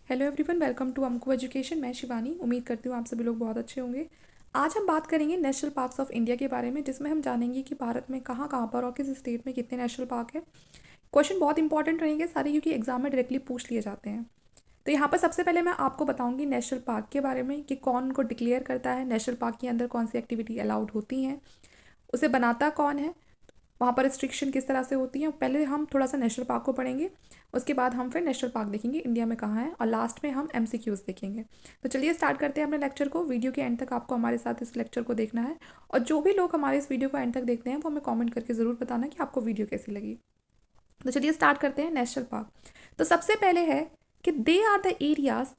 Hello everyone, welcome to अमको education. मैं शिवानी। उम्मीद करती हूँ आप सभी लोग बहुत अच्छे होंगे। आज हम बात करेंगे नेशनल पार्क्स ऑफ इंडिया के बारे में, जिसमें हम जानेंगे कि भारत में कहाँ कहाँ पर और किस स्टेट में कितने नेशनल पार्क है। क्वेश्चन बहुत इंपॉर्टेंट रहेंगे सारे, क्योंकि एग्जाम में डायरेक्टली पूछ लिए जाते हैं। तो यहाँ पर सबसे पहले मैं आपको बताऊंगी नेशनल पार्क के बारे में कि कौन उनको डिक्लेयर करता है, नेशनल पार्क के अंदर कौन सी एक्टिविटी अलाउड होती हैं, उसे बनाता कौन है, वहाँ पर रिस्ट्रिक्शन किस तरह से होती है। पहले हम थोड़ा सा नेशनल पार्क को पढ़ेंगे, उसके बाद हम फिर नेशनल पार्क देखेंगे इंडिया में कहाँ है, और लास्ट में हम एमसीक्यूज देखेंगे। तो चलिए स्टार्ट करते हैं अपने लेक्चर को। वीडियो के एंड तक आपको हमारे साथ इस लेक्चर को देखना है, और जो भी लोग हमारे इस वीडियो को एंड तक देखते हैं वो हमें कॉमेंट करके ज़रूर बताना कि आपको वीडियो कैसी लगी। तो चलिए स्टार्ट करते हैं नेशनल पार्क। तो सबसे पहले है कि they are the areas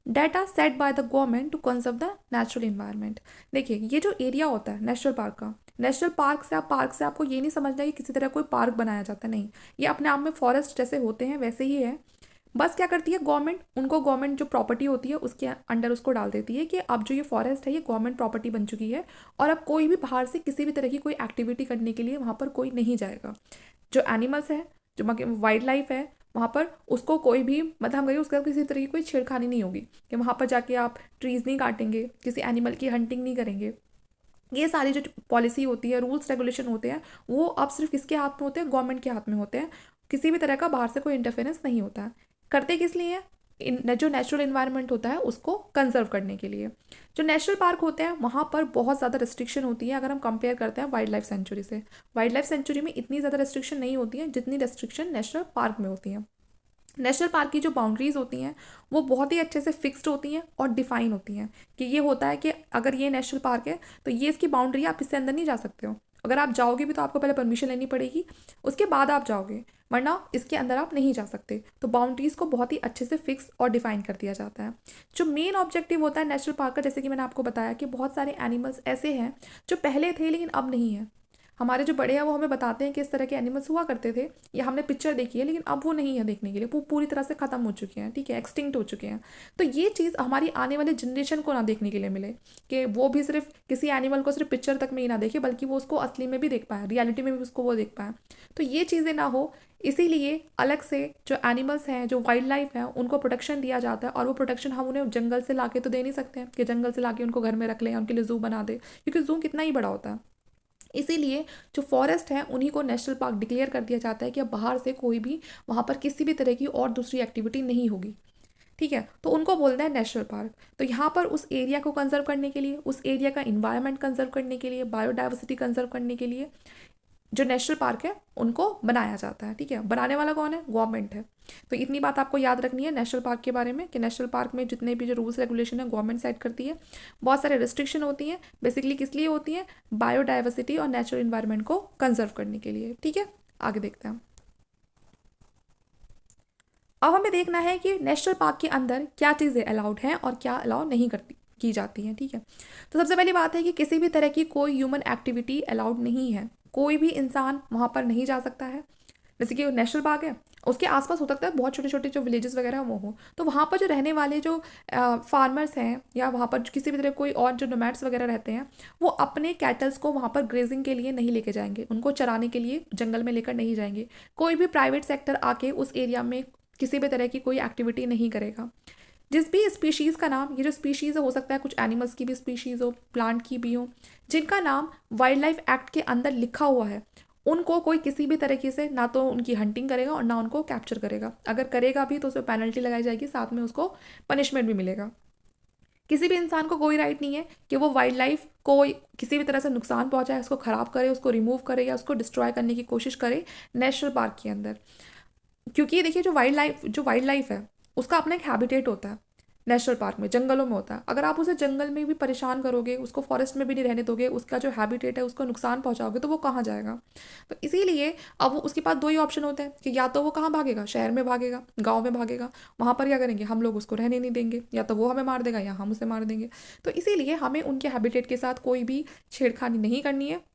that are set by the government to conserve the natural environment. देखिए, ये जो एरिया होता है नेशनल पार्क का, नेशनल पार्क से आपको ये नहीं समझना है कि किसी तरह कोई पार्क बनाया जाता है, नहीं। ये अपने आप में फॉरेस्ट जैसे होते हैं वैसे ही है। बस क्या करती है गवर्नमेंट, उनको गवर्नमेंट जो प्रॉपर्टी होती है उसके अंडर उसको डाल देती है कि अब जो ये फॉरेस्ट है ये गवर्नमेंट प्रॉपर्टी बन चुकी है, और अब कोई भी बाहर से किसी भी तरह की कोई एक्टिविटी करने के लिए वहाँ पर कोई नहीं जाएगा। जो एनिमल्स है, जो वाइल्ड लाइफ है, वहाँ पर उसको कोई भी मतलब हम कहें उसके साथ किसी तरह की कोई छेड़खानी नहीं होगी, कि वहाँ पर जाके आप ट्रीज़ नहीं काटेंगे, किसी एनिमल की हंटिंग नहीं करेंगे। ये सारी जो पॉलिसी होती है, रूल्स रेगुलेशन होते हैं, वो अब सिर्फ किसके हाथ में होते हैं? गवर्नमेंट के हाथ में होते हैं। किसी भी तरह का बाहर से कोई इंटरफेरेंस नहीं होता है। करते किस लिए हैं? जो नेचुरल इन्वायरमेंट होता है उसको कंजर्व करने के लिए। जो नेशनल पार्क होते हैं वहाँ पर बहुत ज़्यादा रिस्ट्रिक्शन होती है अगर हम कंपेयर करते हैं वाइल्ड लाइफ सेंचुरी से। वाइल्ड लाइफ सेंचुरी में इतनी ज़्यादा रिस्ट्रिक्शन नहीं होती है जितनी रिस्ट्रिक्शन नेशनल पार्क में होती है। नेशनल पार्क की जो बाउंड्रीज होती हैं वो बहुत ही अच्छे से फिक्स्ड होती हैं और डिफाइन होती हैं, कि ये होता है कि अगर ये नेशनल पार्क है तो ये इसकी बाउंड्री है, आप इससे अंदर नहीं जा सकते हो। अगर आप जाओगे भी तो आपको पहले परमिशन लेनी पड़ेगी, उसके बाद आप जाओगे, वरना इसके अंदर आप नहीं जा सकते। तो बाउंड्रीज को बहुत ही अच्छे से फिक्स और डिफाइन कर दिया जाता है। जो मेन ऑब्जेक्टिव होता है नेशनल पार्क का, जैसे कि मैंने आपको बताया कि बहुत सारे एनिमल्स ऐसे हैं जो पहले थे लेकिन अब नहीं है। हमारे जो बड़े हैं वो हमें बताते हैं कि इस तरह के एनिमल्स हुआ करते थे, या हमने पिक्चर देखी है, लेकिन अब वो नहीं है देखने के लिए, वो पूरी तरह से ख़त्म हो चुके हैं, ठीक है, एक्सटिंक्ट हो चुके हैं। तो ये चीज़ हमारी आने वाले जनरेशन को ना देखने के लिए मिले, कि वो भी सिर्फ किसी एनिमल को सिर्फ पिक्चर तक में ही ना देखे, बल्कि वो उसको असली में भी देख पाए, रियलिटी में भी उसको वो देख पाए। तो ये चीज़ें ना हो, इसीलिए अलग से जो एनिमल्स हैं, जो वाइल्ड लाइफ है, उनको प्रोटेक्शन दिया जाता है। और वो प्रोटेक्शन हम उन्हें जंगल से लाके तो दे नहीं सकते हैं कि जंगल से लाके उनको घर में रख लें, उनके लिए जू बना दे, क्योंकि जू कितना ही बड़ा होता है। इसीलिए जो फॉरेस्ट है उन्हीं को नेशनल पार्क डिक्लेयर कर दिया जाता है कि अब बाहर से कोई भी वहाँ पर किसी भी तरह की और दूसरी एक्टिविटी नहीं होगी, ठीक है। तो उनको बोलते हैं नेशनल पार्क। तो यहाँ पर उस एरिया को कंजर्व करने के लिए, उस एरिया का इन्वायरमेंट कंजर्व करने के लिए, बायोडाइवर्सिटी कंजर्व करने के लिए जो नेशनल पार्क है उनको बनाया जाता है, ठीक है। बनाने वाला कौन है? गवर्नमेंट है। तो इतनी बात आपको याद रखनी है नेशनल पार्क के बारे में, कि नेशनल पार्क में जितने भी जो रूल्स रेगुलेशन है गवर्नमेंट सेट करती है। बहुत सारे रिस्ट्रिक्शन होती हैं, बेसिकली किस लिए होती हैं? बायोडाइवर्सिटी और नेचुरल इन्वायरमेंट को कंजर्व करने के लिए, ठीक है। आगे देखते हैं। अब हमें देखना है कि नेशनल पार्क के अंदर क्या चीज़ें अलाउड हैं और क्या अलाउ नहीं करती की जाती हैं, ठीक है। तो सबसे पहली बात है कि किसी भी तरह की कोई ह्यूमन एक्टिविटी अलाउड नहीं है। कोई भी इंसान वहाँ पर नहीं जा सकता है। जैसे कि नेशनल पार्क है, उसके आसपास हो सकता है बहुत छोटे छोटे जो विलेजेस वगैरह वो हो, तो वहाँ पर जो रहने वाले जो फार्मर्स हैं, या वहाँ पर किसी भी तरह कोई और जो नोमैड्स वगैरह रहते हैं, वो अपने कैटल्स को वहाँ पर ग्रेजिंग के लिए नहीं लेके जाएंगे, उनको चराने के लिए जंगल में लेकर नहीं जाएंगे। कोई भी प्राइवेट सेक्टर आके उस एरिया में किसी भी तरह की कोई एक्टिविटी नहीं करेगा। जिस भी स्पीशीज़ का नाम, ये जो स्पीशीज़ हो सकता है कुछ एनिमल्स की भी स्पीशीज़ हो, प्लांट की भी हो, जिनका नाम वाइल्ड लाइफ एक्ट के अंदर लिखा हुआ है, उनको कोई किसी भी तरीके से ना तो उनकी हंटिंग करेगा और ना उनको कैप्चर करेगा। अगर करेगा भी तो उस पर पेनल्टी लगाई जाएगी, साथ में उसको पनिशमेंट भी मिलेगा। किसी भी इंसान को कोई राइट नहीं है कि वो वाइल्ड लाइफ को किसी भी तरह से नुकसान पहुंचाए, उसको ख़राब करे, उसको रिमूव करे या उसको डिस्ट्रॉय करने की कोशिश करे नेशनल पार्क के अंदर। क्योंकि देखिए, जो वाइल्ड लाइफ है उसका अपना एक हैबिटेट होता है। नेशनल पार्क में जंगलों में होता है। अगर आप उसे जंगल में भी परेशान करोगे, उसको फॉरेस्ट में भी नहीं रहने दोगे, उसका जो हैबिटेट है उसको नुकसान पहुंचाओगे, तो वो कहाँ जाएगा? तो इसीलिए अब वो उसके पास दो ही ऑप्शन होते हैं कि या तो वो कहाँ भागेगा, शहर में भागेगा, गांव में भागेगा। वहाँ पर क्या करेंगे? हम लोग उसको रहने नहीं देंगे, या तो वो हमें मार देगा या हम उसे मार देंगे। तो इसीलिए हमें उनके हैबिटेट के साथ कोई भी छेड़खानी नहीं करनी है।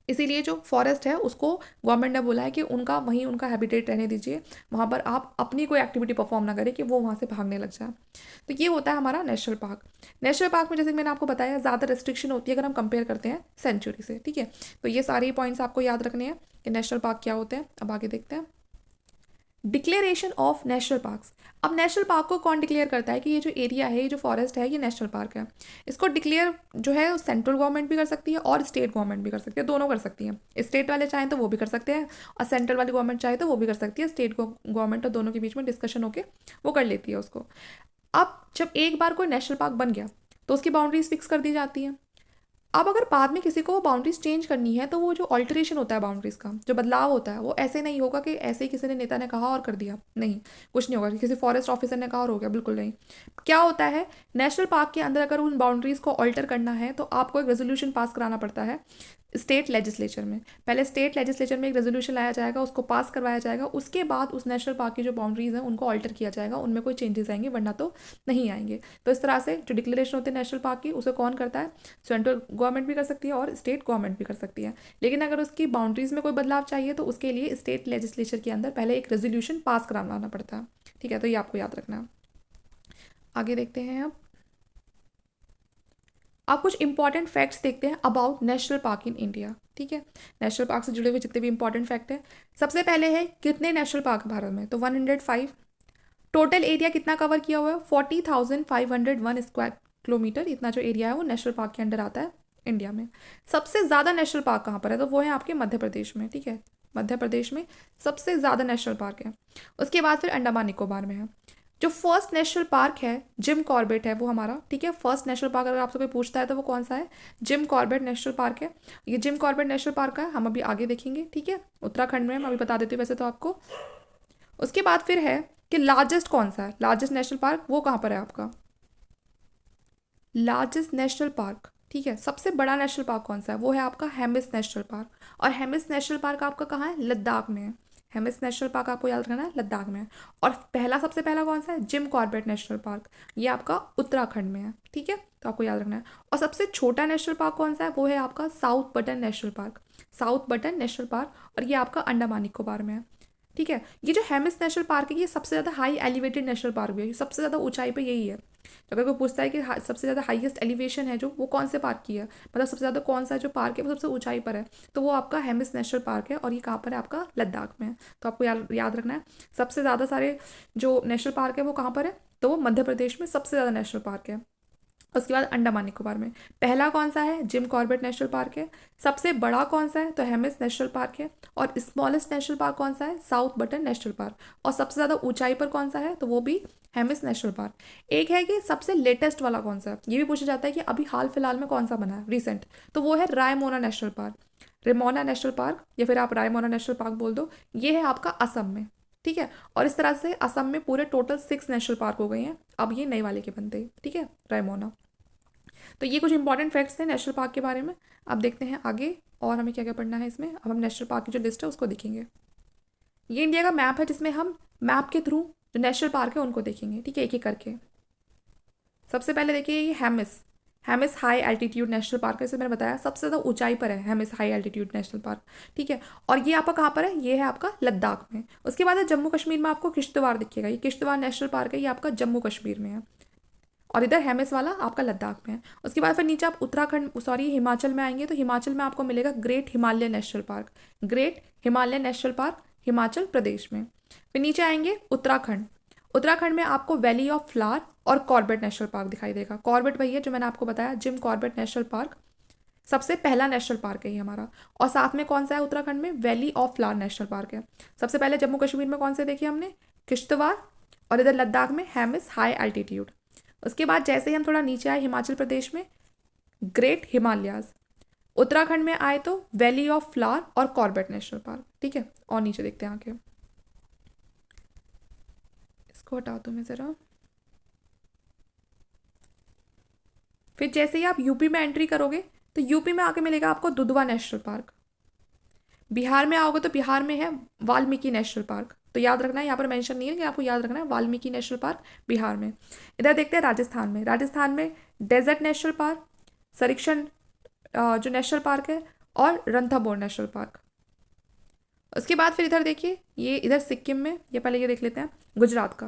इसीलिए जो फॉरेस्ट है उसको गवर्नमेंट ने बोला है कि उनका वहीं उनका हैबिटेट रहने दीजिए, वहाँ पर आप अपनी कोई एक्टिविटी परफॉर्म ना करें कि वो वहाँ से भागने लग जाए। तो ये होता है हमारा नेशनल पार्क। नेशनल पार्क में जैसे कि मैंने आपको बताया ज़्यादा रिस्ट्रिक्शन होती है अगर हम कंपेयर करते हैं सेंचुरी से, ठीक है। तो ये सारे पॉइंट्स आपको याद रखने हैं कि नेशनल पार्क क्या होते हैं। अब आगे देखते हैं। Declaration of national parks. अब नेशनल पार्क को कौन डिक्लेयर करता है कि ये जो एरिया है, ये जो फॉरेस्ट है, ये नेशनल पार्क है। इसको डिक्लेयर जो है सेंट्रल गवर्नमेंट भी कर सकती है और स्टेट गवर्नमेंट भी कर सकती है, दोनों कर सकती हैं। स्टेट वाले चाहें तो वो भी कर सकते हैं और सेंट्रल वाली गवर्नमेंट चाहे तो वो भी कर सकती है। स्टेट गवर्नमेंट और दोनों के बीच में डिस्कशन होकर वो कर लेती है उसको। अब जब एक बार कोई नेशनल पार्क बन गया तो उसकी बाउंड्रीज फिक्स कर दी जाती हैं। अब अगर बाद में किसी को वो बाउंड्रीज चेंज करनी है तो वो जो ऑल्टरेशन होता है बाउंड्रीज का, जो बदलाव होता है, वो ऐसे नहीं होगा कि ऐसे ही किसी ने नेता ने कहा और कर दिया, नहीं, कुछ नहीं होगा। किसी फॉरेस्ट ऑफिसर ने कहा और हो गया, बिल्कुल नहीं। क्या होता है, नेशनल पार्क के अंदर अगर उन बाउंड्रीज को ऑल्टर करना है तो आपको एक रेजोल्यूशन पास कराना पड़ता है स्टेट लेजिस्लेचर में। पहले स्टेट लेजिस्लेचर में एक रेजोल्यूशन लाया जाएगा, उसको पास करवाया जाएगा, उसके बाद उस नेशनल पार्क की जो बाउंड्रीज हैं उनको ऑल्टर किया जाएगा, उनमें कोई चेंजेस आएंगे, वरना तो नहीं आएंगे। तो इस तरह से जो डिक्लेरेशन होती है नेशनल पार्क की, उसे कौन करता है, सेंट्रल गवर्नमेंट भी कर सकती है और स्टेट गवर्नमेंट भी कर सकती है। लेकिन अगर उसकी बाउंड्रीज में कोई बदलाव चाहिए तो उसके लिए स्टेट लेजिस्लेचर के अंदर पहले एक रेजोल्यूशन पास कराना पड़ता है। ठीक है, तो ये आपको याद रखना है। आगे देखते हैं। अब कुछ इंपॉर्टेंट फैक्ट्स देखते हैं about national park in India. ठीक है, नेशनल पार्क से जुड़े हुए जितने भी इंपॉर्टेंट फैक्ट हैं। सबसे पहले है कितने नेशनल पार्क भारत में, तो 105। टोटल एरिया कितना कवर किया हुआ है, 40,501 स्क्वायर किलोमीटर, इतना जो एरिया है वो नेशनल पार्क के अंडर आता है इंडिया में। सबसे ज़्यादा नेशनल पार्क कहाँ पर है, तो वो है आपके मध्य प्रदेश में। ठीक है, मध्य प्रदेश में सबसे ज़्यादा नेशनल पार्क है। उसके बाद फिर अंडमान निकोबार में है। जो फर्स्ट नेशनल पार्क है जिम कॉर्बेट है वो हमारा। ठीक है, फर्स्ट नेशनल पार्क अगर आपसे कोई पूछता है तो वो कौन सा है, जिम कॉर्बेट नेशनल पार्क है। ये जिम कॉर्बेट नेशनल पार्क है, हम अभी आगे देखेंगे। ठीक है, उत्तराखंड में, मैं अभी बता देती हूँ वैसे तो आपको। उसके बाद फिर है कि लार्जेस्ट कौन सा है, लार्जेस्ट नेशनल पार्क वो कहाँ पर है आपका, लार्जेस्ट नेशनल पार्क। ठीक है, सबसे बड़ा नेशनल पार्क कौन सा है, वो है आपका हेमिस नेशनल पार्क। और हेमिस नेशनल पार्क आपका कहाँ है, लद्दाख में है। हेमिस नेशनल पार्क आपको याद रखना है, लद्दाख में है। और पहला, सबसे पहला कौन सा है, जिम कॉर्बेट नेशनल पार्क, ये आपका उत्तराखंड में है। ठीक है, तो आपको याद रखना है। और सबसे छोटा नेशनल पार्क कौन सा है, वो है आपका south button national park, south button national park, और ये आपका अंडमान निकोबार में है। ठीक है, ये जो हेमिस नेशनल पार्क है ये सबसे ज़्यादा हाई एलिवेटेड नेशनल पार्क भी है, सबसे ज़्यादा ऊंचाई पे यही है। तो अगर कोई पूछता है कि सबसे ज़्यादा हाईएस्ट एलिवेशन है जो, वो कौन से पार्क की है, मतलब सबसे ज़्यादा कौन सा जो पार्क है वो सबसे ऊंचाई पर है, तो वो आपका हेमिस नेशनल पार्क है। और ये कहाँ पर है, आपका लद्दाख में है। तो आपको याद रखना है सबसे ज़्यादा सारे जो नेशनल पार्क है वो कहाँ पर है, तो वो मध्य प्रदेश में सबसे ज़्यादा नेशनल पार्क है। उसके बाद अंडमान निकोबार में पहला कौन सा है, जिम कॉर्बेट नेशनल पार्क है। सबसे बड़ा कौन सा है, तो हेमिस नेशनल पार्क है। और स्मॉलेस्ट नेशनल पार्क कौन सा है, साउथ बटन नेशनल पार्क। और सबसे ज़्यादा ऊंचाई पर कौन सा है, तो वो भी हेमिस नेशनल पार्क। एक है कि सबसे लेटेस्ट वाला कौन सा है, ये भी पूछा जाता है कि अभी हाल फिलहाल में कौन सा बना है रिसेंट, तो वो है Raimona national park, Raimona national park, या फिर आप रायमोना नेशनल पार्क बोल दो। ये है आपका असम में। ठीक है, और इस तरह से असम में पूरे टोटल 6 नेशनल पार्क हो गए हैं, अब ये नए वाले के बनते हैं। ठीक है, रायमोना। तो ये कुछ इंपॉर्टेंट फैक्ट्स थे नेशनल पार्क के बारे में। अब देखते हैं आगे और हमें क्या क्या पढ़ना है इसमें। अब हम नेशनल पार्क की जो लिस्ट है उसको देखेंगे। ये इंडिया का मैप है जिसमें हम मैप के थ्रू जो नेशनल पार्क है उनको देखेंगे। ठीक है, एक एक करके। सबसे पहले देखिए ये Hemis, Hemis high altitude national park है, जैसे मैंने बताया सबसे ज़्यादा ऊंचाई पर है Hemis high altitude national park. ठीक है, और ये आपका कहाँ पर है, ये है आपका लद्दाख में। उसके बाद है जम्मू कश्मीर में आपको किश्तवाड़ दिखेगा, ये किश्तवाड़ नेशनल पार्क है, ये आपका जम्मू कश्मीर में है। और इधर हेमिस वाला आपका लद्दाख में है। उसके बाद फिर नीचे आप उत्तराखंड सॉरी हिमाचल में आएंगे तो हिमाचल में आपको मिलेगा great Himalaya national park, great Himalaya national park Himachal Pradesh में। फिर नीचे आएंगे उत्तराखंड, उत्तराखंड में आपको वैली ऑफ फ्लावर और कॉर्बेट नेशनल पार्क दिखाई देगा। कॉर्बेट वही है जो मैंने आपको बताया, जिम कॉर्बेट नेशनल पार्क सबसे पहला नेशनल पार्क है ये हमारा। और साथ में कौन सा है उत्तराखंड में, valley of Flower National park है। सबसे पहले जम्मू कश्मीर में कौन से देखिए हमने, किश्तवाड़, और इधर लद्दाख में हेमिस हाई एल्टीट्यूड। उसके बाद जैसे ही हम थोड़ा नीचे आए हिमाचल प्रदेश में ग्रेट हिमालयाज, उत्तराखंड में आए तो वैली ऑफ फ्लावर और कॉर्बेट नेशनल पार्क। ठीक है, और नीचे देखते हैं आगे, इसको हटा दूं मैं ज़रा। फिर जैसे ही आप यूपी में एंट्री करोगे तो यूपी में आके मिलेगा आपको दुधवा नेशनल पार्क। बिहार में आओगे तो बिहार में है वाल्मीकि नेशनल पार्क। तो याद रखना है, यहाँ पर मेंशन नहीं है कि आपको याद रखना है वाल्मीकि नेशनल पार्क बिहार में। इधर देखते हैं राजस्थान में, राजस्थान में डेजर्ट नेशनल पार्क, संरक्षण जो नेशनल पार्क है, और रणथंभौर नेशनल पार्क। उसके बाद फिर इधर देखिए ये इधर सिक्किम में, ये पहले ये देख लेते हैं गुजरात का।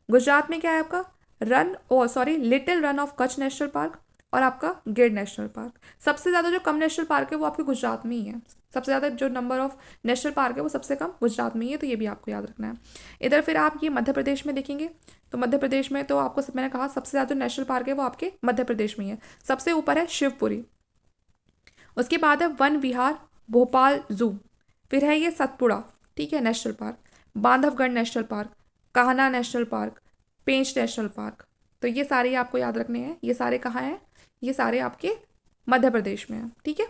गुजरात में क्या है आपका little run of Kutch national park और आपका गिर नेशनल पार्क। सबसे ज़्यादा जो कम नेशनल पार्क है वो आपके गुजरात में ही है, सबसे ज़्यादा जो नंबर ऑफ नेशनल पार्क है वो सबसे कम गुजरात में ही है, तो ये भी आपको याद रखना है। इधर फिर आप ये मध्य प्रदेश में देखेंगे, तो मध्य प्रदेश में तो आपको मैंने कहा सबसे ज़्यादा जो नेशनल पार्क है वो आपके मध्य प्रदेश में ही है। सबसे ऊपर है शिवपुरी, उसके बाद है वन विहार भोपाल जू, फिर है ये सतपुड़ा, ठीक है, national park, Bandhavgarh national park, Kanha national park, Pench national park. तो ये सारे आपको याद रखने हैं। ये सारे कहाँ हैं? ये सारे आपके मध्य प्रदेश में हैं, ठीक है।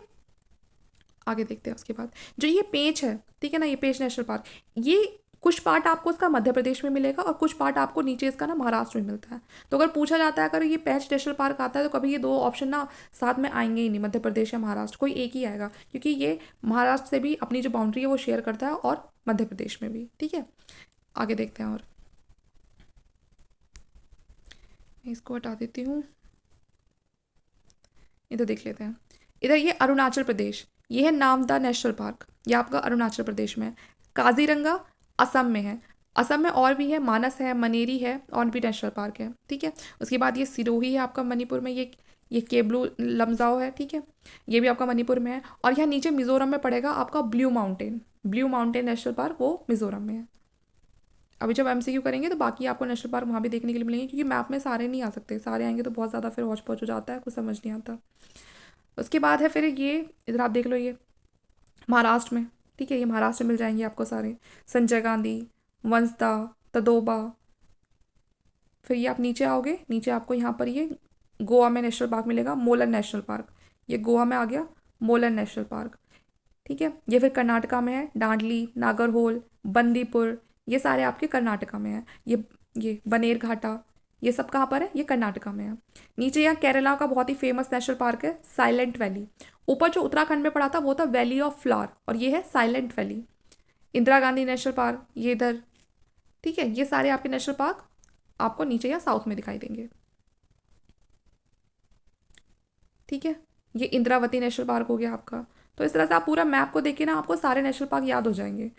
आगे देखते हैं उसके बाद जो ये पेंच है, ठीक है ना, ये पेंच नेशनल पार्क, ये कुछ पार्ट आपको इसका मध्य प्रदेश में मिलेगा और कुछ पार्ट आपको नीचे इसका ना महाराष्ट्र में मिलता है। तो अगर पूछा जाता है अगर ये पेंच नेशनल पार्क आता है तो कभी ये दो ऑप्शन ना साथ में आएंगे ही नहीं, मध्य प्रदेश या महाराष्ट्र, कोई एक ही आएगा, क्योंकि ये महाराष्ट्र से भी अपनी जो बाउंड्री है वो शेयर करता है और मध्य प्रदेश में भी, ठीक है। आगे देखते हैं, और मैं इसको हटा देती हूँ, इधर देख लेते हैं। इधर ये अरुणाचल प्रदेश, ये है नामदा नेशनल पार्क, ये आपका अरुणाचल प्रदेश में है। काजीरंगा असम में है। असम में और भी है, मानस है, मनेरी है, और भी नेशनल पार्क है, ठीक है। उसके बाद ये सिरोही है आपका मणिपुर में, ये केबलू लमजाओ है, ठीक है, ये भी आपका मणिपुर में है। और यहाँ नीचे मिजोरम में पड़ेगा आपका ब्लू माउंटेन नेशनल पार्क, वो मिजोरम में है। अभी जब एमसीक्यू करेंगे तो बाकी आपको नेशनल पार्क वहाँ भी देखने के लिए मिलेंगे, क्योंकि मैप में सारे नहीं आ सकते, सारे आएंगे तो बहुत ज़्यादा फिर हौच पौच हो जाता है, कुछ समझ नहीं आता। उसके बाद है फिर ये, इधर आप देख लो, ये महाराष्ट्र में, ठीक है, ये महाराष्ट्र में मिल जाएंगे आपको सारे, संजय गांधी, वंसदा, तदोबा। फिर ये आप नीचे आओगे, नीचे आपको यहाँ पर ये गोवा में नेशनल पार्क मिलेगा, मोलन नेशनल पार्क, ये गोवा में आ गया मोलन नेशनल पार्क, ठीक है। ये फिर कर्नाटका में है, डांडली, नागरहोल, बंदीपुर, ये सारे आपके कर्नाटका में है। ये बनेर घाटा, ये सब कहाँ पर है? ये कर्नाटका में है। नीचे यहाँ केरला का बहुत ही फेमस नेशनल पार्क है साइलेंट वैली। ऊपर जो उत्तराखंड में पड़ा था वो था वैली ऑफ फ्लावर, और ये है silent valley. Indira Gandhi national park ये इधर, ठीक है। ये सारे आपके नेशनल पार्क आपको नीचे या साउथ में दिखाई देंगे, ठीक है। ये इंद्रावती नेशनल पार्क हो गया आपका। तो इस तरह से आप पूरा मैप को देखिए ना, आपको सारे नेशनल पार्क याद हो जाएंगे।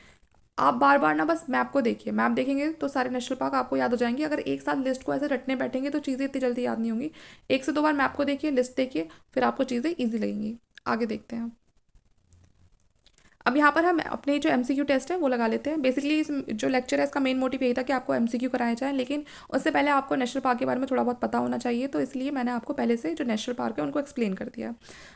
आप बार बार ना बस मैप को देखिए, मैप देखेंगे तो सारे नेशनल पार्क आपको याद हो जाएंगे। अगर एक साथ लिस्ट को ऐसे रटने बैठेंगे तो चीज़ें इतनी जल्दी याद नहीं होंगी। एक से दो बार मैप को देखिए, लिस्ट देखिए, फिर आपको चीज़ें ईजी लगेंगी। आगे देखते हैं। अब यहाँ पर हम अपने जो एमसीक्यू टेस्ट है वो लगा लेते हैं। बेसिकली इस जो लेक्चर है इसका मेन मोटिव यही था कि आपको एमसीक्यू कराया जाए, लेकिन उससे पहले आपको नेशनल पार्क के बारे में थोड़ा बहुत पता होना चाहिए, तो इसलिए मैंने आपको पहले से जो नेशनल पार्क है उनको एक्सप्लेन कर दिया।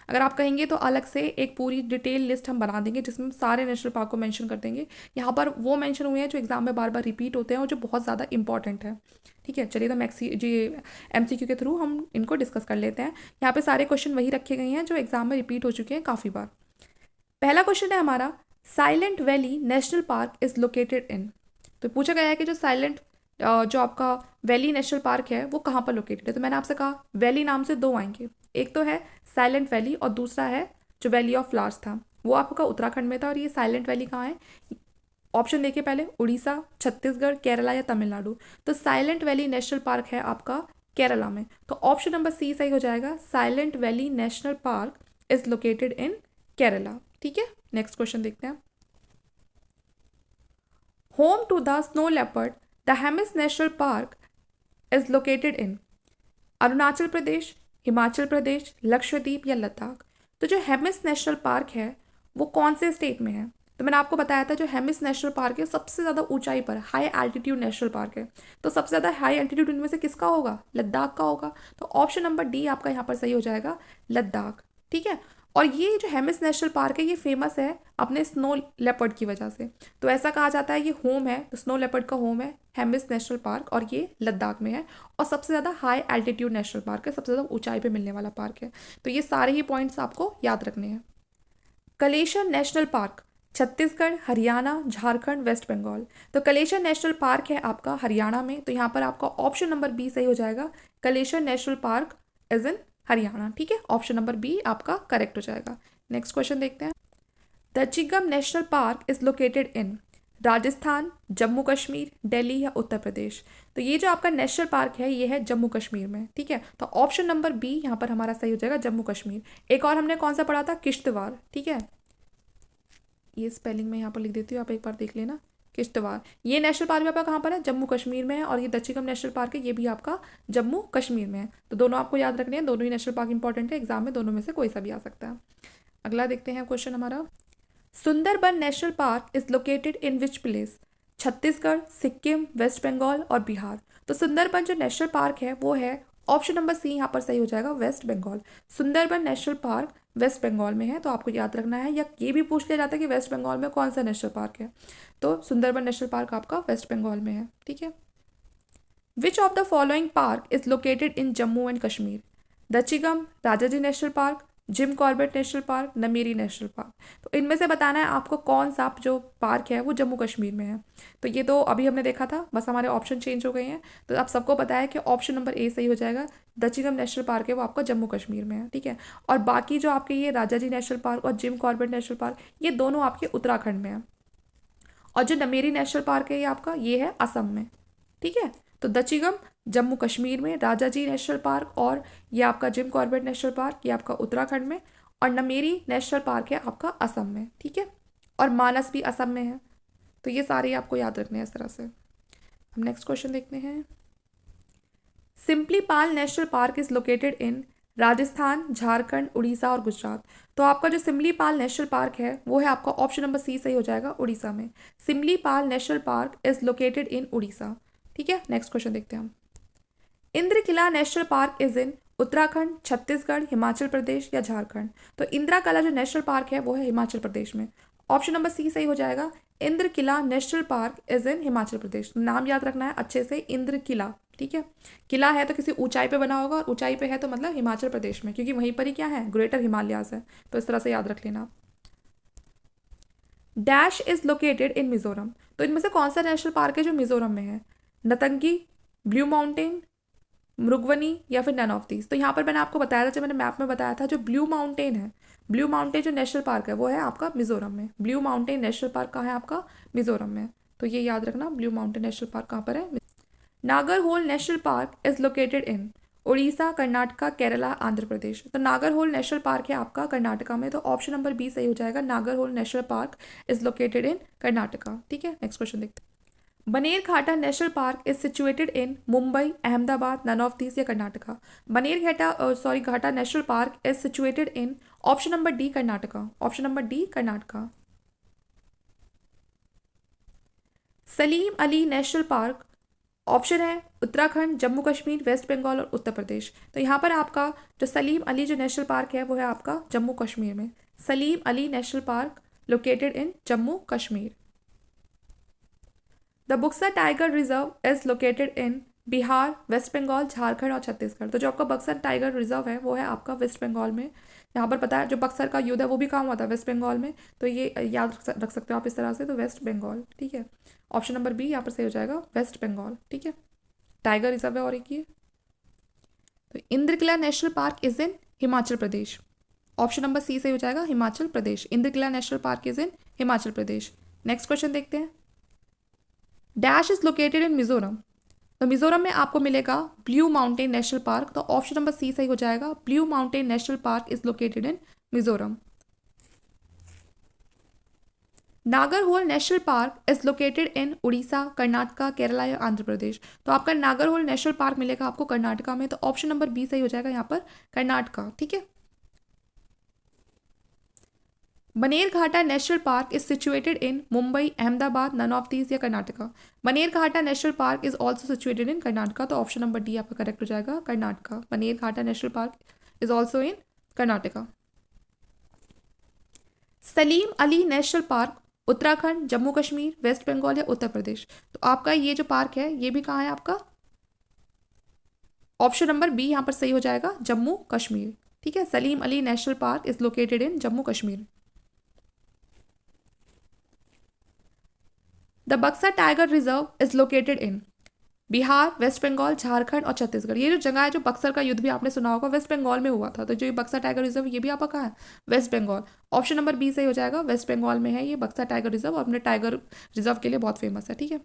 अगर आप कहेंगे तो अलग से एक पूरी डिटेल लिस्ट हम बना देंगे जिसमें सारे नेशनल पार्क को मैंशन कर देंगे। यहाँ पर वो मैंशन हुए हैं जो एग्जाम में बार बार रिपीट होते हैं और जो बहुत ज़्यादा इंपॉर्टेंट है, ठीक है। चलिए तो एमसीक्यू के थ्रू हम इनको डिस्कस कर लेते हैं। यहाँ पे सारे क्वेश्चन वही रखे गए हैं जो एग्जाम में रिपीट हो चुके हैं काफ़ी बार। पहला क्वेश्चन है हमारा, silent valley national park is located in. तो पूछा गया है कि जो आपका वैली नेशनल पार्क है वो कहाँ पर लोकेटेड है। तो मैंने आपसे कहा वैली नाम से दो आएंगे, एक तो है साइलेंट वैली और दूसरा है जो वैली ऑफ फ्लावर्स था वो आपका उत्तराखंड में था। और ये साइलेंट वैली कहाँ है? ऑप्शन देखिए पहले, उड़ीसा, छत्तीसगढ़, केरला या तमिलनाडु। तो साइलेंट वैली नेशनल पार्क है आपका केरला में, तो ऑप्शन नंबर सी सही हो जाएगा। Silent valley national park is located in Kerala, ठीक है। नेक्स्ट क्वेश्चन देखते हैं। Home to the snow leopard the Hemis national park is located in Arunachal Pradesh, Himachal Pradesh, Lakshadweep या लद्दाख। तो जो हेमिस नेशनल पार्क है वो कौन से स्टेट में है? तो मैंने आपको बताया था जो हेमिस नेशनल पार्क है सबसे ज़्यादा ऊंचाई पर हाई एल्टीट्यूड नेशनल पार्क है। तो सबसे ज़्यादा हाई एल्टीट्यूड इनमें से किसका होगा? लद्दाख का होगा। तो ऑप्शन नंबर डी आपका यहाँ पर सही हो जाएगा, लद्दाख, ठीक है। और ये जो हेमिस नेशनल पार्क है ये फेमस है अपने स्नो लेपर्ड की वजह से। तो ऐसा कहा जाता है ये होम है, तो स्नो लेपर्ड का होम है हेमिस नेशनल पार्क, और ये लद्दाख में है। और सबसे ज़्यादा हाई एल्टीट्यूड नेशनल पार्क है, सबसे ज़्यादा ऊंचाई पे मिलने वाला पार्क है। तो ये सारे ही पॉइंट्स आपको याद रखने हैं। Kalesar national park Chhattisgarh, Haryana, Jharkhand, west Bengal. तो कलेशर नेशनल पार्क है आपका हरियाणा में, तो यहाँ पर आपका ऑप्शन नंबर बी सही हो जाएगा। Kalesar national park is in Haryana, ठीक है। ऑप्शन नंबर बी आपका करेक्ट हो जाएगा। नेक्स्ट क्वेश्चन देखते हैं। Dachigam national park is located in Rajasthan, Jammu Kashmir, Delhi या उत्तर प्रदेश। तो ये जो आपका नेशनल पार्क है ये है जम्मू कश्मीर में, ठीक है। तो ऑप्शन नंबर बी यहाँ पर हमारा सही हो जाएगा, जम्मू कश्मीर। एक और हमने कौन सा पढ़ा था? किश्तवाड़, ठीक है। ये स्पेलिंग में यहाँ पर लिख देती हूँ, आप एक बार देख लेना। किश्तवाड़ ये नेशनल पार्क भी आपका कहाँ पर है? जम्मू कश्मीर में है। और ये दचिगम नेशनल पार्क है ये भी आपका जम्मू कश्मीर में है। तो दोनों आपको याद रखने हैं, दोनों ही नेशनल पार्क इंपॉर्टेंट है, एग्जाम में दोनों में से कोई सा भी आ सकता है। अगला देखते हैं क्वेश्चन हमारा। Sundarban National park is located in which place? Chhattisgarh, Sikkim, West Bengal और बिहार। तो सुंदरबन जो नेशनल पार्क है वो है ऑप्शन नंबर सी यहाँ पर सही हो जाएगा, West Bengal. Sundarban National Park West Bengal में है, तो आपको याद रखना है। या ये भी पूछ लिया जाता है कि वेस्ट बंगाल में कौन सा नेशनल पार्क है, तो सुंदरबन नेशनल पार्क आपका वेस्ट बंगाल में है। ठीक है। विच of the following park is located in Jammu and Kashmir? Dachigam, Rajaji national park, Jim Corbett national park, Nameri national park. तो इनमें से बताना है आपको कौन सा जो पार्क है वो जम्मू कश्मीर में है। तो ये तो अभी हमने देखा था, बस हमारे ऑप्शन चेंज हो गए हैं। तो आप सबको पता है कि ऑप्शन नंबर ए सही हो जाएगा। दचिगम नेशनल पार्क है वो आपका जम्मू कश्मीर में है। ठीक है। और बाकी जो आपके ये राजाजी नेशनल पार्क और जिम कॉर्बेट नेशनल पार्क ये दोनों आपके उत्तराखंड में है। और जो नमेरी नेशनल पार्क है ये आपका ये है असम में। ठीक है। तो दचिगम जम्मू कश्मीर में, राजाजी नेशनल पार्क और ये आपका जिम कॉर्बेट नेशनल पार्क ये आपका उत्तराखंड में, और नमेरी नेशनल पार्क है आपका असम में। ठीक है। और मानस भी असम में है। तो ये सारे आपको याद रखने हैं इस तरह से। हम नेक्स्ट क्वेश्चन देखते हैं। Similipal national park is located in Rajasthan, Jharkhand, Orissa और गुजरात। तो आपका जो सिमलीपाल नेशनल पार्क है वो है आपका ऑप्शन नंबर सी सही हो जाएगा, उड़ीसा में। Simlipal national park is located in Orissa. ठीक है। नेक्स्ट क्वेश्चन देखते हैं हम। Indrakila national park is in Uttarakhand, Chhattisgarh, Himachal Pradesh या झारखंड। तो इंद्रकिला जो नेशनल पार्क है वो है हिमाचल प्रदेश में। ऑप्शन नंबर सी सही हो जाएगा। Indrakila national park is in Himachal Pradesh. नाम याद रखना है अच्छे से, इंद्रकिला। ठीक है। किला है तो किसी ऊंचाई पे बना होगा, और ऊंचाई पे है तो मतलब हिमाचल प्रदेश में, क्योंकि वहीं पर ही क्या है, ग्रेटर हिमालयाज है। तो इस तरह से याद रख लेना। Dash is located in Mizoram. तो इनमें से कौन सा नेशनल पार्क है जो मिजोरम में है? नतंगी, ब्लू माउंटेन, मृगवनी या फिर नन ऑफ दीज। तो यहाँ पर मैंने आपको बताया था, जब मैंने मैप में बताया था, जो ब्लू माउंटेन है, ब्लू माउंटेन जो नेशनल पार्क है वो है आपका मिजोरम में। ब्लू माउंटेन नेशनल पार्क कहाँ है आपका? मिजोरम में। तो ये याद रखना, ब्लू माउंटेन नेशनल पार्क कहाँ पर है? Nagarhole national park is located in Orissa, Karnataka, Kerala, Andhra Pradesh. तो नागरहोल नेशनल पार्क है आपका कर्नाटका में। तो ऑप्शन नंबर बी सही हो जाएगा, Nagarhole national park is located in Karnataka. ठीक है। नेक्स्ट क्वेश्चन देखते हैं। Bannerghatta national park is situated in Mumbai, Ahmedabad, none of these या Karnataka. Ghatta national park is situated in option number D Karnataka. Option number D Karnataka. Salim Ali national park option है Uttarakhand, Jammu Kashmir, west Bengal और उत्तर प्रदेश। तो यहाँ पर आपका जो सलीम अली जो नेशनल पार्क है वो है आपका जम्मू कश्मीर में। Salim Ali national Park located in Jammu Kashmir. The Buxar Tiger reserve is located in Bihar, West Bengal, Jharkhand और छत्तीसगढ़। तो जो आपका बक्सर टाइगर रिजर्व है वो है आपका वेस्ट बंगाल में। यहाँ पर पता है जो बक्सर का युद्ध है वो भी कहाँ हुआ था? वेस्ट बंगाल में। तो ये याद रख सकते हो आप इस तरह से, तो वेस्ट बंगाल। ठीक है। ऑप्शन नंबर बी यहाँ पर सही हो जाएगा, वेस्ट बंगाल। ठीक है। टाइगर रिजर्व है और एक ये। तो Indrakila national park is in Himachal Pradesh. Option number C सही हो जाएगा, Himachal Pradesh. Indrakila national park is in Himachal Pradesh. Next question देखते हैं। Dash is located in Mizoram. तो मिजोरम में आपको मिलेगा ब्लू माउंटेन नेशनल पार्क। तो ऑप्शन नंबर सी सही हो जाएगा, blue mountain national park is located in Mizoram. Nagarhole national park is located in Orissa, Karnataka, Kerala या आंध्र प्रदेश। तो आपका नागरहोल नेशनल पार्क मिलेगा आपको कर्नाटका में। तो ऑप्शन नंबर बी सही हो जाएगा यहाँ पर, कर्नाटका। ठीक है। Bannerghatta national park is situated in Mumbai, Ahmedabad, none of these या Karnataka. Bannerghatta national park is also situated in Karnataka. तो ऑप्शन नंबर डी आपका करेक्ट हो जाएगा, Karnataka. Bannerghatta national park is also in Karnataka. Salim Ali national park Uttarakhand, Jammu Kashmir, west Bengal या उत्तर प्रदेश। तो आपका ये जो पार्क है ये भी कहाँ है आपका? ऑप्शन नंबर बी यहाँ पर सही हो जाएगा, जम्मू कश्मीर। ठीक है। Salim Ali national park is located in Jammu Kashmir. The Buxar Tiger reserve is located in Bihar, West Bengal, Jharkhand और छत्तीसगढ़। ये जो जगह है, जो बक्सर का युद्ध भी आपने सुना होगा, वेस्ट बंगाल में हुआ था। तो जो ये बक्सर टाइगर रिजर्व ये भी आपका कहाँ है? West Bengal. Option number B सही हो जाएगा, वेस्ट बंगाल में है ये बक्सर टाइगर रिजर्व, और अपने टाइगर रिजर्व के लिए बहुत फेमस है। ठीक है।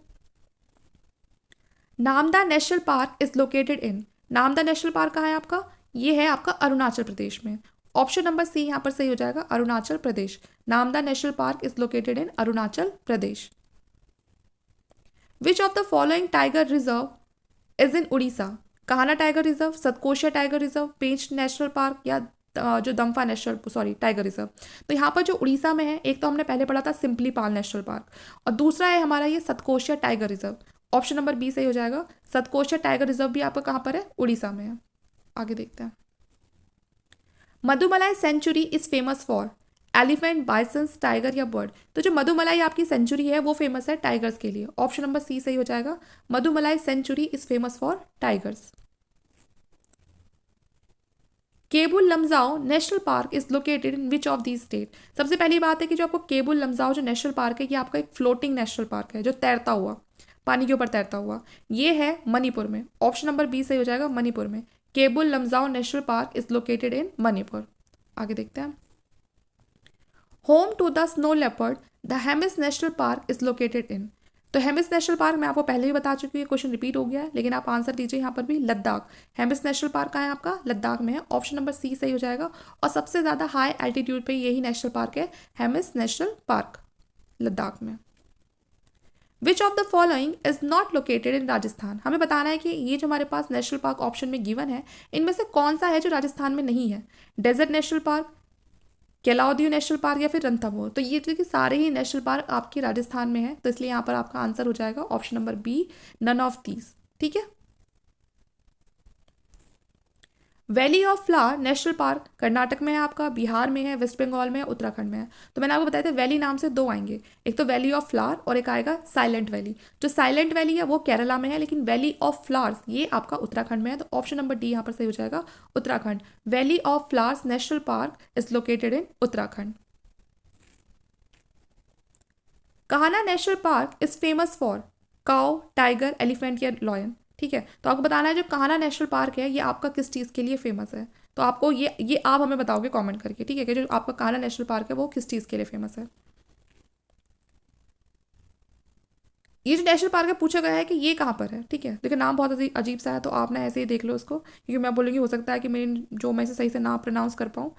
Namda national park is located in, Namda national park कहाँ है आपका? ये है आपका अरुणाचल प्रदेश में। ऑप्शन नंबर सी यहाँ पर सही हो जाएगा, Arunachal Pradesh. Namda national park is located in Arunachal Pradesh. Which of the following tiger reserve is in Orissa? Kanha tiger reserve, Satkosia tiger reserve, Pench national park या जो दम्फा टाइगर रिजर्व। तो यहाँ पर जो उड़ीसा में है, एक तो हमने पहले पढ़ा था सिम्पलीपाल नेशनल पार्क, और दूसरा है हमारा ये Satkosia tiger Reserve. Option number B सही हो जाएगा। सतकोशिया टाइगर रिजर्व भी आपका कहाँ पर है? उड़ीसा में है। आगे देखते हैं। Mudumalai sanctuary is famous for elephant, bisons, tiger या बर्ड। तो जो मधुमलाई आपकी सेंचुरी है वो फेमस है टाइगर्स के लिए। ऑप्शन नंबर सी सही हो जाएगा। Mudumalai sanctuary is famous for tigers. Keibul Lamjao National park is located in which of the state. सबसे पहली बात है कि जो आपको केबुल लमजाओ जो नेशनल पार्क है, ये आपका एक फ्लोटिंग नेशनल पार्क है, जो तैरता हुआ, पानी के ऊपर तैरता हुआ, ये है मणिपुर में। ऑप्शन नंबर बी सही हो जाएगा, मणिपुर में। Keibul Lamjao National park is located in Manipur. आगे देखते हैं। Home to the snow leopard the Hemis national park is located in. तो हेमिस नेशनल पार्क मैं आपको पहले भी बता चुकी हूँ, क्वेश्चन रिपीट हो गया है, लेकिन आप आंसर दीजिए यहाँ पर भी, लद्दाख। हेमिस नेशनल पार्क कहाँ है आपका? लद्दाख में है। ऑप्शन नंबर सी सही हो जाएगा। और सबसे ज़्यादा हाई एल्टीट्यूड पे यही नेशनल पार्क है, हेमिस नेशनल पार्क, लद्दाख में। विच of the following is not located in Rajasthan. हमें बताना है कि ये जो हमारे पास नेशनल पार्क ऑप्शन में गिवन है, इनमें से कौन सा है जो राजस्थान में नहीं है? Desert national park, Keoladeo national park या फिर रणथंभौर। तो ये कि सारे ही नेशनल पार्क आपके राजस्थान में है, तो इसलिए यहाँ पर आपका आंसर हो जाएगा option number B, none of these. ठीक है। Valley of Flower National Park Karnataka में है आपका, बिहार में है, वेस्ट बंगाल में है, उत्तराखंड में है। तो मैंने आपको बताया था वैली नाम से दो आएंगे, एक तो वैली ऑफ फ्लावर और एक आएगा साइलेंट वैली। जो साइलेंट वैली है वो केरला में है, लेकिन वैली ऑफ फ्लावर्स ये आपका उत्तराखंड में है। तो ऑप्शन नंबर डी यहाँ पर सही हो जाएगा, Uttarakhand. Valley of flowers national park is located in Uttarakhand. Kanha national park is famous for cow, tiger, elephant या लॉयन। ठीक है, तो आपको बताना है जो कान्हा नेशनल पार्क है ये आपका किस चीज़ के लिए फेमस है। तो आपको ये आप हमें बताओगे कमेंट करके, ठीक है, कि जो आपका कान्हा नेशनल पार्क है वो किस चीज़ के लिए फेमस है। ये जो नेशनल पार्क है पूछा गया है कि ये कहाँ पर है। ठीक है, देखिए नाम बहुत अजीब सा है, तो आप ना ऐसे ही देख लो उसको, क्योंकि मैं बोलूँगी हो सकता है कि मैं इसे सही से ना प्रोनाउंस कर पाऊँ।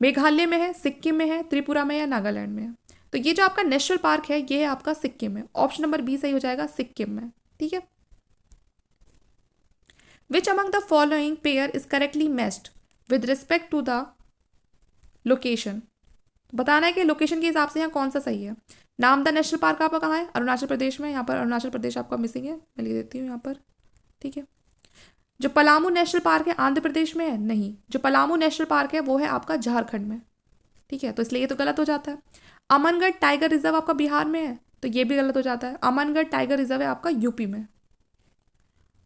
मेघालय में है, सिक्किम में है, त्रिपुरा में या नागालैंड में है। तो ये जो आपका नेशनल पार्क है ये है आपका सिक्किम में। ऑप्शन नंबर बी सही हो जाएगा, सिक्किम में। ठीक है। Which among the following pair is correctly matched with respect to the location. बताना है कि लोकेशन के हिसाब से यहाँ कौन सा सही है। नामदा नेशनल पार्क आपका कहाँ है? अरुणाचल प्रदेश में। यहाँ पर अरुणाचल प्रदेश आपका मिसिंग है, मैं लिख देती हूँ यहाँ पर। ठीक है। जो पलामू नेशनल पार्क है आंध्र प्रदेश में है? नहीं, जो पलामू नेशनल पार्क है वो है आपका झारखंड में। ठीक है, तो इसलिए ये तो गलत हो जाता है। अमनगढ़ टाइगर रिजर्व आपका बिहार में है, तो ये भी गलत हो जाता है। अमनगढ़ टाइगर रिजर्व है आपका यूपी में।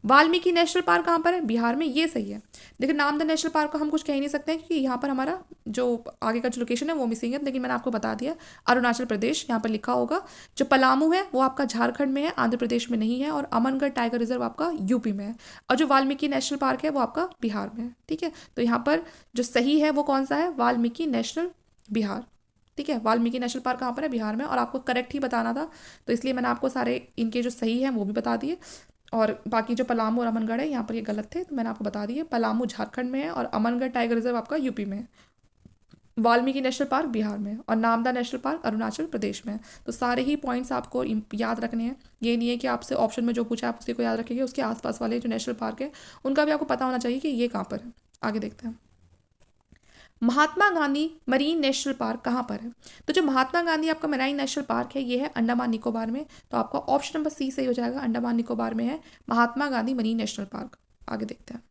वाल्मीकि नेशनल पार्क कहाँ पर है? बिहार में, ये सही है। लेकिन नामदा नेशनल पार्क को हम कुछ कह ही नहीं सकते हैं, क्योंकि यहाँ पर हमारा जो आगे का जो लोकेशन है वो मिसिंग है, लेकिन मैंने आपको बता दिया अरुणाचल प्रदेश यहाँ पर लिखा होगा। जो पलामू है वो आपका झारखंड में है, आंध्र प्रदेश में नहीं है, और अमनगढ़ टाइगर रिजर्व आपका यूपी में है, और जो वाल्मीकि नेशनल पार्क है वो आपका बिहार में है। ठीक है, तो यहाँ पर जो सही है वो कौन सा है? वाल्मीकि नेशनल, बिहार। ठीक है, वाल्मीकि नेशनल पार्क कहाँ पर है? बिहार में। और आपको करेक्ट ही बताना था, तो इसलिए मैंने आपको सारे इनके जो सही हैं वो भी बता दिए, और बाकी जो पलामू और अमनगढ़ है यहाँ पर ये गलत थे, तो मैंने आपको बता दिए। पलामू झारखंड में है और अमनगढ़ टाइगर रिजर्व आपका यूपी में है, वाल्मीकि नेशनल पार्क बिहार में है, और नामदा नेशनल पार्क अरुणाचल प्रदेश में है। तो सारे ही पॉइंट्स आपको याद रखने हैं। ये नहीं है कि आपसे ऑप्शन में जो पूछा आप उसी को याद रखेंगे, उसके आसपास वाले जो नेशनल पार्क है उनका भी आपको पता होना चाहिए कि ये कहाँ पर है। आगे देखते हैं। Mahatma Gandhi marine national park कहाँ पर है? तो जो महात्मा गांधी आपका मरीन नेशनल पार्क है ये है अंडमान निकोबार में। तो आपका ऑप्शन नंबर सी सही हो जाएगा, अंडमान निकोबार में है Mahatma Gandhi marine national park. आगे देखते हैं।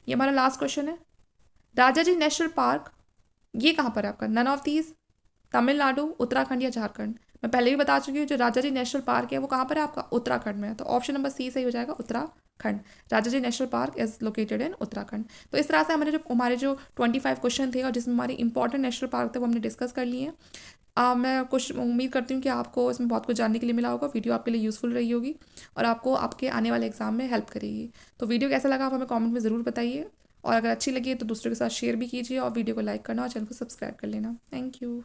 ये हमारा लास्ट क्वेश्चन है। राजाजी नेशनल पार्क ये कहाँ पर है आपका? None of these, Tamil Nadu, Uttarakhand या झारखंड। मैं पहले भी बता चुकी हूँ जो राजाजी नेशनल पार्क है वो कहाँ पर है आपका? उत्तराखंड में है। तो ऑप्शन नंबर सी सही हो जाएगा, Uttarakhand. Rajaji national park is located इन उत्तराखंड। तो इस तरह से हमारे जो 25 क्वेश्चन थे और जिसमें हमारे इंपॉर्टेंट नेशनल पार्क थे वो हमने डिस्कस कर लिए हैं। मैं कुछ उम्मीद करती हूँ कि आपको इसमें बहुत कुछ जानने के लिए मिला होगा, वीडियो आपके लिए यूज़फुल रही होगी और आपको आपके आने वाले एग्जाम में हेल्प करेगी। तो वीडियो कैसा लगा आप हमें कमेंट में ज़रूर बताइए, और अगर अच्छी लगी तो दूसरों के साथ शेयर भी कीजिए, और वीडियो को लाइक करना और चैनल को सब्सक्राइब कर लेना। Thank you.